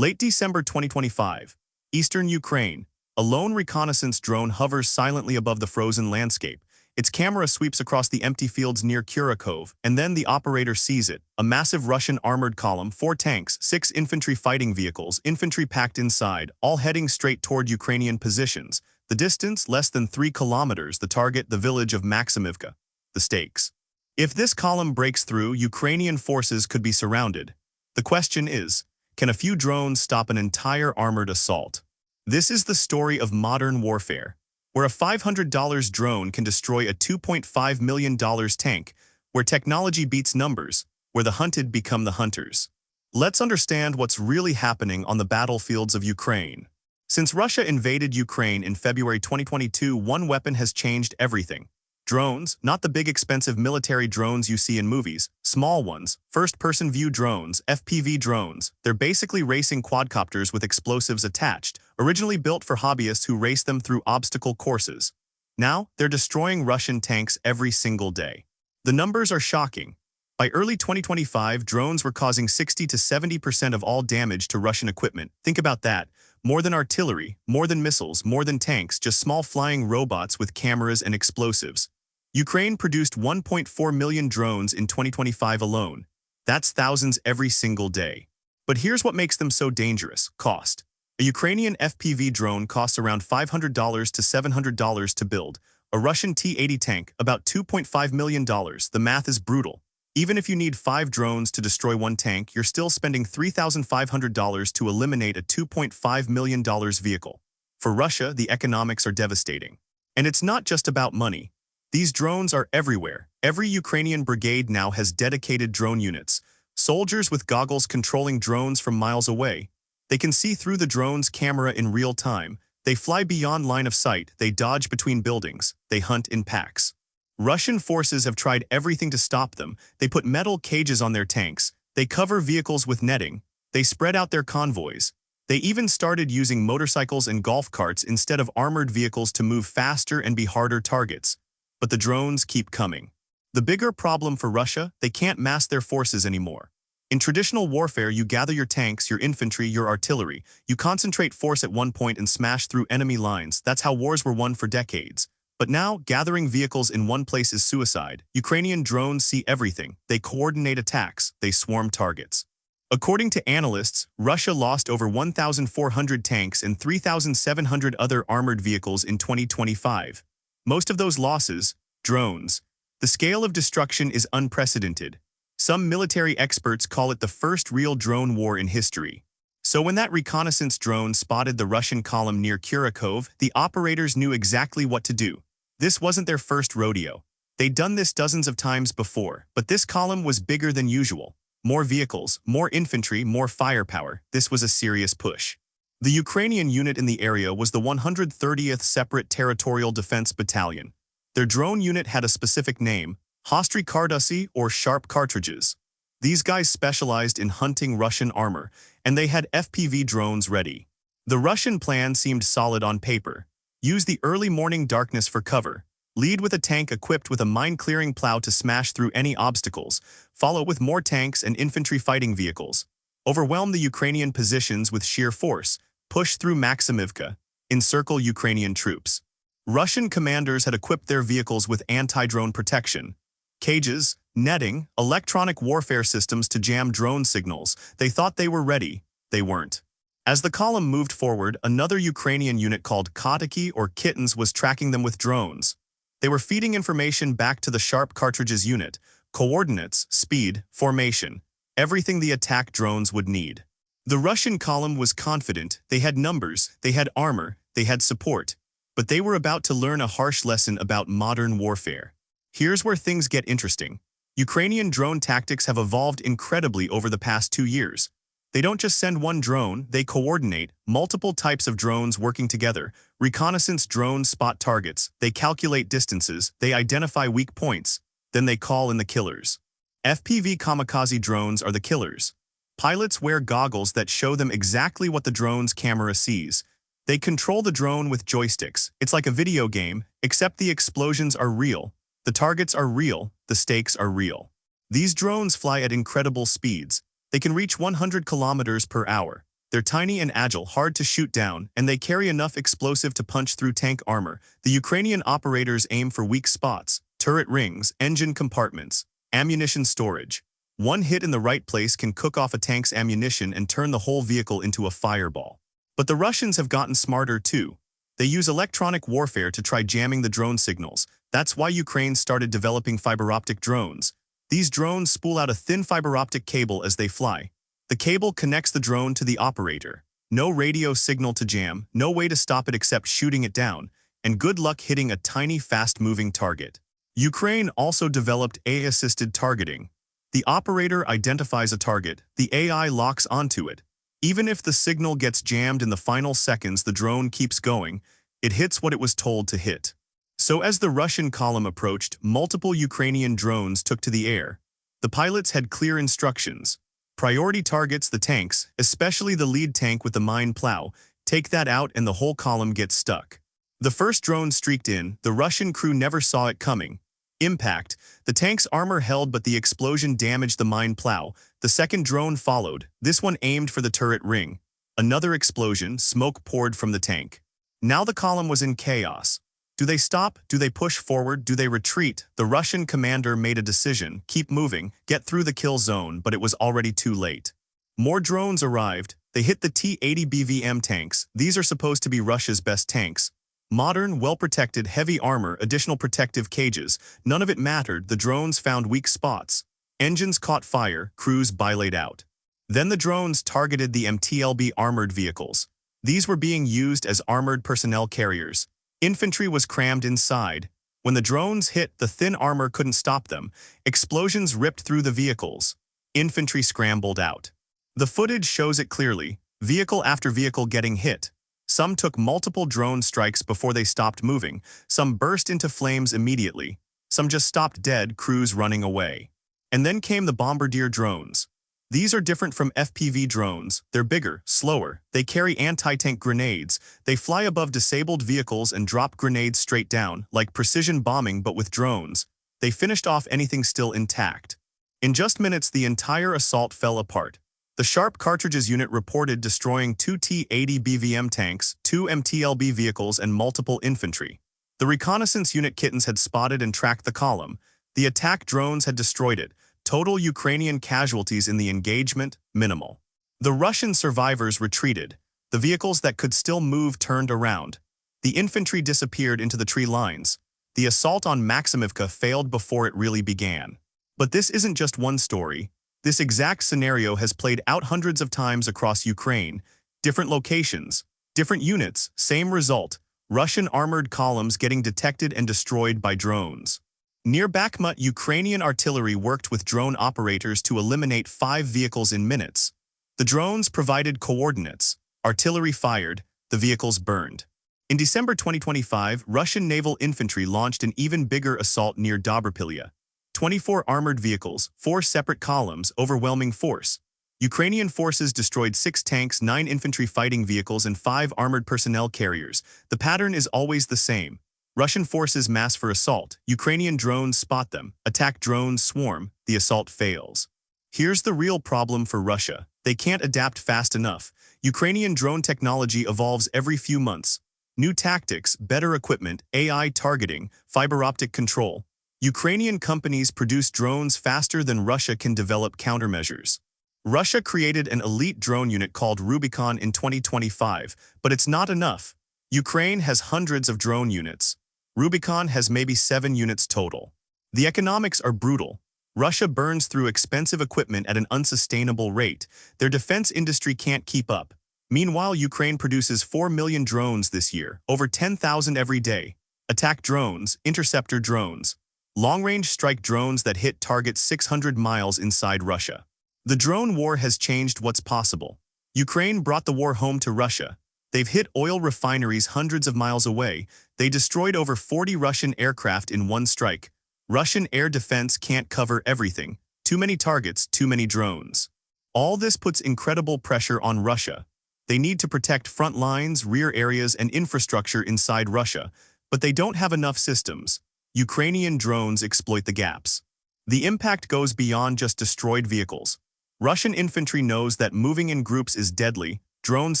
Late December 2025, Eastern Ukraine. A lone reconnaissance drone hovers silently above the frozen landscape. Its camera sweeps across the empty fields near Kurakov, and then the operator sees it. A massive Russian armored column, 4 tanks, 6 infantry fighting vehicles, infantry packed inside, all heading straight toward Ukrainian positions. The distance, less than 3 kilometers, the target, the village of Maximivka. The stakes. If this column breaks through, Ukrainian forces could be surrounded. The question is, can a few drones stop an entire armored assault? This is the story of modern warfare, where a $500 drone can destroy a $2.5 million tank, where technology beats numbers, where the hunted become the hunters. Let's understand what's really happening on the battlefields of Ukraine. Since Russia invaded Ukraine in February 2022, one weapon has changed everything. Drones, not the big expensive military drones you see in movies, small ones, first-person view drones, FPV drones. They're basically racing quadcopters with explosives attached, originally built for hobbyists who race them through obstacle courses. Now, they're destroying Russian tanks every single day. The numbers are shocking. By early 2025, drones were causing 60 to 70% of all damage to Russian equipment. Think about that. More than artillery, more than missiles, more than tanks, just small flying robots with cameras and explosives. Ukraine produced 1.4 million drones in 2025 alone. That's thousands every single day. But here's what makes them so dangerous: cost. A Ukrainian FPV drone costs around $500 to $700 to build. A Russian T-80 tank, about $2.5 million. The math is brutal. Even if you need 5 drones to destroy one tank, you're still spending $3,500 to eliminate a $2.5 million vehicle. For Russia, the economics are devastating. And it's not just about money. These drones are everywhere. Every Ukrainian brigade now has dedicated drone units. Soldiers with goggles controlling drones from miles away. They can see through the drone's camera in real time. They fly beyond line of sight. They dodge between buildings. They hunt in packs. Russian forces have tried everything to stop them. They put metal cages on their tanks. They cover vehicles with netting. They spread out their convoys. They even started using motorcycles and golf carts instead of armored vehicles to move faster and be harder targets. But the drones keep coming. The bigger problem for Russia, they can't mass their forces anymore. In traditional warfare, you gather your tanks, your infantry, your artillery. You concentrate force at one point and smash through enemy lines. That's how wars were won for decades. But now, gathering vehicles in one place is suicide. Ukrainian drones see everything. They coordinate attacks. They swarm targets. According to analysts, Russia lost over 1,400 tanks and 3,700 other armored vehicles in 2025. Most of those losses, drones. The scale of destruction is unprecedented. Some military experts call it the first real drone war in history. So when that reconnaissance drone spotted the Russian column near Kurakov, the operators knew exactly what to do. This wasn't their first rodeo. They'd done this dozens of times before, but this column was bigger than usual. More vehicles, more infantry, more firepower. This was a serious push. The Ukrainian unit in the area was the 130th Separate Territorial Defense Battalion. Their drone unit had a specific name, Hostry Kardusi, or Sharp Cartridges. These guys specialized in hunting Russian armor, and they had FPV drones ready. The Russian plan seemed solid on paper. Use the early morning darkness for cover. Lead with a tank equipped with a mine-clearing plow to smash through any obstacles. Follow with more tanks and infantry fighting vehicles. Overwhelm the Ukrainian positions with sheer force. Push through Maximivka. Encircle Ukrainian troops. Russian commanders had equipped their vehicles with anti-drone protection. Cages, netting, electronic warfare systems to jam drone signals. They thought they were ready. They weren't. As the column moved forward, another Ukrainian unit called Kotaki or Kittens was tracking them with drones. They were feeding information back to the Sharp Cartridges unit, coordinates, speed, formation, everything the attack drones would need. The Russian column was confident. They had numbers, they had armor, they had support. But they were about to learn a harsh lesson about modern warfare. Here's where things get interesting. Ukrainian drone tactics have evolved incredibly over the past 2 years. They don't just send one drone, they coordinate multiple types of drones working together. Reconnaissance drones spot targets, they calculate distances, they identify weak points, then they call in the killers. FPV kamikaze drones are the killers. Pilots wear goggles that show them exactly what the drone's camera sees. They control the drone with joysticks. It's like a video game, except the explosions are real. The targets are real, the stakes are real. These drones fly at incredible speeds. They can reach 100 kilometers per hour. They're tiny and agile, hard to shoot down, and they carry enough explosive to punch through tank armor. The Ukrainian operators aim for weak spots, turret rings, engine compartments, ammunition storage. One hit in the right place can cook off a tank's ammunition and turn the whole vehicle into a fireball. But the Russians have gotten smarter too. They use electronic warfare to try jamming the drone signals. That's why Ukraine started developing fiber optic drones. These drones spool out a thin fiber optic cable as they fly. The cable connects the drone to the operator. No radio signal to jam, no way to stop it except shooting it down, and good luck hitting a tiny, fast-moving target. Ukraine also developed AI-assisted targeting. The operator identifies a target, the AI locks onto it. Even if the signal gets jammed in the final seconds, the drone keeps going. It hits what it was told to hit. So as the Russian column approached, multiple Ukrainian drones took to the air. The pilots had clear instructions. Priority targets the tanks, especially the lead tank with the mine plow. Take that out and the whole column gets stuck. The first drone streaked in, the Russian crew never saw it coming. Impact. The tank's armor held but the explosion damaged the mine plow. The second drone followed, this one aimed for the turret ring. Another explosion, smoke poured from the tank. Now the column was in chaos. Do they stop? Do they push forward? Do they retreat? The Russian commander made a decision, keep moving, get through the kill zone, but it was already too late. More drones arrived. They hit the T-80 BVM tanks. These are supposed to be Russia's best tanks. Modern, well-protected, heavy armor, additional protective cages. None of it mattered. The drones found weak spots. Engines caught fire, crews bilayed out. Then the drones targeted the MTLB armored vehicles. These were being used as armored personnel carriers. Infantry was crammed inside. When the drones hit, the thin armor couldn't stop them. Explosions ripped through the vehicles. Infantry scrambled out. The footage shows it clearly, vehicle after vehicle getting hit. Some took multiple drone strikes before they stopped moving. Some burst into flames immediately. Some just stopped dead, crews running away. And then came the bombardier drones. These are different from FPV drones. They're bigger, slower. They carry anti-tank grenades. They fly above disabled vehicles and drop grenades straight down, like precision bombing but with drones. They finished off anything still intact. In just minutes, the entire assault fell apart. The Sharp Cartridges unit reported destroying 2 T-80 BVM tanks, 2 MTLB vehicles, and multiple infantry. The reconnaissance unit Kittens had spotted and tracked the column. The attack drones had destroyed it. Total Ukrainian casualties in the engagement, minimal. The Russian survivors retreated. The vehicles that could still move turned around. The infantry disappeared into the tree lines. The assault on Maximivka failed before it really began. But this isn't just one story. This exact scenario has played out hundreds of times across Ukraine. Different locations, different units, same result. Russian armored columns getting detected and destroyed by drones. Near Bakhmut, Ukrainian artillery worked with drone operators to eliminate 5 vehicles in minutes. The drones provided coordinates. Artillery fired. The vehicles burned. In December 2025, Russian naval infantry launched an even bigger assault near Dobrapilya. 24 armored vehicles, 4 separate columns, overwhelming force. Ukrainian forces destroyed 6 tanks, 9 infantry fighting vehicles, and 5 armored personnel carriers. The pattern is always the same. Russian forces mass for assault. Ukrainian drones spot them. Attack drones swarm. The assault fails. Here's the real problem for Russia. They can't adapt fast enough. Ukrainian drone technology evolves every few months. New tactics, better equipment, AI targeting, fiber optic control. Ukrainian companies produce drones faster than Russia can develop countermeasures. Russia created an elite drone unit called Rubicon in 2025, but it's not enough. Ukraine has hundreds of drone units. Rubicon has maybe 7 units total. The economics are brutal. Russia burns through expensive equipment at an unsustainable rate. Their defense industry can't keep up. Meanwhile, Ukraine produces 4 million drones this year, over 10,000 every day. Attack drones, interceptor drones, long-range strike drones that hit targets 600 miles inside Russia. The drone war has changed what's possible. Ukraine brought the war home to Russia. They've hit oil refineries hundreds of miles away. They destroyed over 40 Russian aircraft in one strike. Russian air defense can't cover everything. Too many targets, too many drones. All this puts incredible pressure on Russia. They need to protect front lines, rear areas, and infrastructure inside Russia, but they don't have enough systems. Ukrainian drones exploit the gaps. The impact goes beyond just destroyed vehicles. Russian infantry knows that moving in groups is deadly. Drones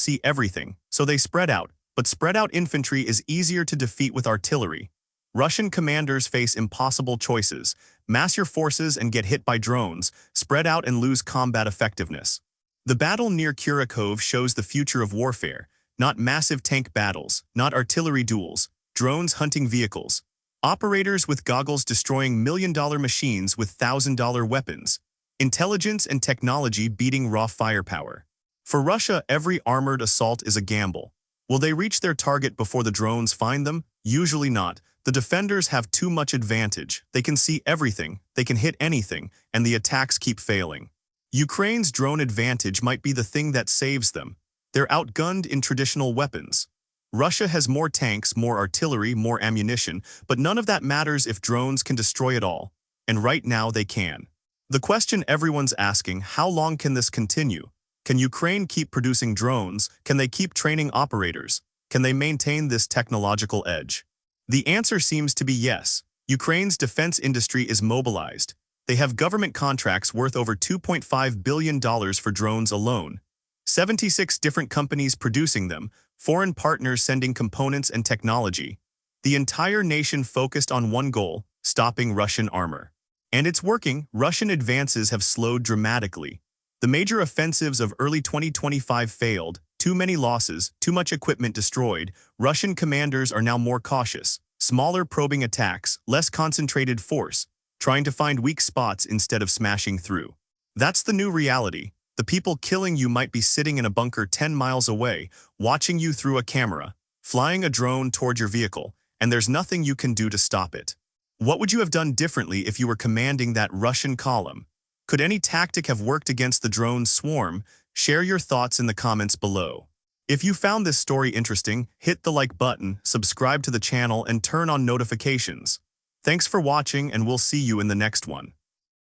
see everything, so they spread out, but spread out infantry is easier to defeat with artillery. Russian commanders face impossible choices: mass your forces and get hit by drones, spread out and lose combat effectiveness. The battle near Kurakov shows the future of warfare, not massive tank battles, not artillery duels, drones hunting vehicles, operators with goggles destroying million-dollar machines with thousand-dollar weapons, intelligence and technology beating raw firepower. For Russia, every armored assault is a gamble. Will they reach their target before the drones find them? Usually not. The defenders have too much advantage. They can see everything, they can hit anything, and the attacks keep failing. Ukraine's drone advantage might be the thing that saves them. They're outgunned in traditional weapons. Russia has more tanks, more artillery, more ammunition, but none of that matters if drones can destroy it all. And right now they can. The question everyone's asking: how long can this continue? Can Ukraine keep producing drones? Can they keep training operators? Can they maintain this technological edge? The answer seems to be yes. Ukraine's defense industry is mobilized. They have government contracts worth over $2.5 billion for drones alone. 76 different companies producing them, foreign partners sending components and technology. The entire nation focused on one goal: stopping Russian armor. And it's working. Russian advances have slowed dramatically. The major offensives of early 2025 failed, too many losses, too much equipment destroyed. Russian commanders are now more cautious. Smaller probing attacks, less concentrated force, trying to find weak spots instead of smashing through. That's the new reality. The people killing you might be sitting in a bunker 10 miles away, watching you through a camera, flying a drone toward your vehicle, and there's nothing you can do to stop it. What would you have done differently if you were commanding that Russian column? Could any tactic have worked against the drone swarm? Share your thoughts in the comments below. If you found this story interesting, hit the like button, subscribe to the channel, and turn on notifications. Thanks for watching, and we'll see you in the next one.